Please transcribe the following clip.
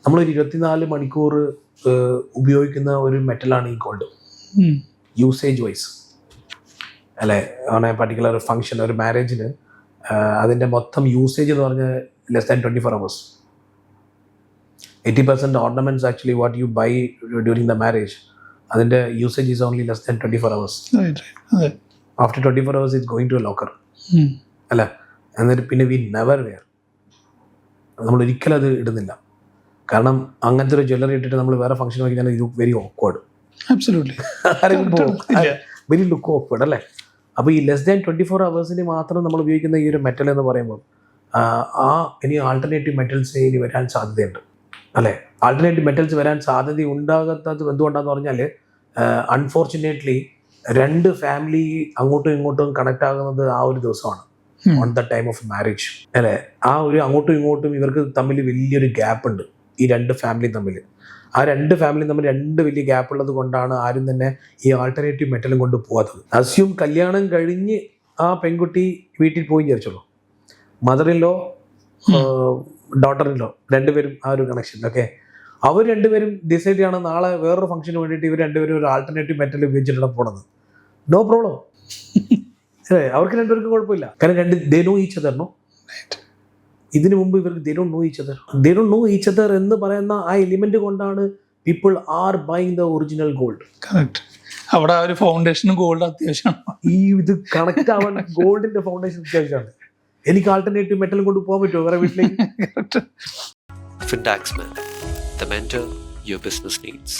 നമ്മളൊരു 24 മണിക്കൂർ ഉപയോഗിക്കുന്ന ഒരു മെറ്റലാണ് ഈ ഗോൾഡ്, യൂസേജ് വൈസ് അല്ലേ. ആണ് പർട്ടിക്കുലർ ഒരു ഫംഗ്ഷൻ, ഒരു മാരേജിന് അതിൻ്റെ മൊത്തം യൂസേജ് എന്ന് പറഞ്ഞാൽ less than 24 hours. 80% ornaments actually what you buy during the marriage, അതിൻ്റെ usage is only less than 24 hours. After 24 hours it's going to a locker അല്ല. എന്നിട്ട് പിന്നെ we never wear, നമ്മൾ ഒരിക്കലും അത് ഇടുന്നില്ല. കാരണം അങ്ങനത്തെ ഒരു ജ്വല്ലറി ഇട്ടിട്ട് നമ്മൾ വേറെ ഫംഗ്ഷൻ നോക്കി കഴിഞ്ഞാൽ ഇത് very awkward, very look awkward അല്ലേ. അപ്പോൾ ഈ ലെസ് ദാൻ 24 hours മാത്രം നമ്മൾ ഉപയോഗിക്കുന്ന ഈ ഒരു മെറ്റൽ എന്ന് പറയുമ്പോൾ ഇനി ആൾട്ടർനേറ്റീവ് മെറ്റൽസ് ഇനി വരാൻ സാധ്യതയുണ്ട് അല്ലേ. ആൾട്ടർനേറ്റീവ് മെറ്റൽസ് വരാൻ സാധ്യത ഉണ്ടാകാത്തത് എന്തുകൊണ്ടാന്ന് പറഞ്ഞാൽ അൺഫോർച്ചുനേറ്റ്ലി 2 ഫാമിലി അങ്ങോട്ടും ഇങ്ങോട്ടും കണക്ട് ആകുന്നത് ആ ഒരു ദിവസമാണ്, on the time of marriage അല്ലേ. ആ ഒരു അങ്ങോട്ടും ഇങ്ങോട്ടും ഇവർക്ക് തമ്മിൽ വലിയൊരു ഗ്യാപ്പ് ഉണ്ട്, ഈ 2 ഫാമിലി തമ്മിൽ. ആ 2 ഫാമിലി തമ്മിൽ 2 വലിയ ഗ്യാപ്പ് ഉള്ളത് കൊണ്ടാണ് ആരും തന്നെ ഈ ആൾട്ടർനേറ്റീവ് മെറ്റലും കൊണ്ട് പോകാത്തത്. അസ്യൂം കല്യാണം കഴിഞ്ഞ് ആ പെൺകുട്ടി വീട്ടിൽ പോയി വിചാരിച്ചോളൂ, മദറിലോ ഡോട്ടറിലോ 2 പേരും ആ ഒരു കണക്ഷൻ ഓക്കെ. അവർ 2 പേരും ഡിസൈഡ് ചെയ്യണം നാളെ വേറൊരു ഫംഗ്ഷന് വേണ്ടിയിട്ട് ഇവർ 2 പേരും ഒരു ആൾട്ടർനേറ്റീവ് മെറ്റൽ ഉപയോഗിച്ചിട്ടാണ് പോണത്. നോ പ്രോബ്ലം, അവർക്ക് 2 പേർക്കും കുഴപ്പമില്ല. കാരണം they know each other. No, ഇതിനു മുമ്പ് ഇവർക്ക് they don't know each other എന്ന് പറയുന്ന ആ എലിമെന്റ് കൊണ്ടാണ് people are buying the original gold. Correct. അവിടെ ഒരു ഫൗണ്ടേഷൻ ഗോൾഡ് അത്യാവശ്യമാണ്. ഈ ഇത് കണക്ട് ആവാൻ ഗോൾഡിന്റെ ഫൗണ്ടേഷൻ അത്യാവശ്യമാണ്. എനിക്ക് ആൾട്ടർനേറ്റീവ് മെറ്റൽ കൊണ്ട് പോകാൻ പറ്റുമോ വേറെ വീട്ടിലേക്ക്? Fintaxman, the mentor your business needs.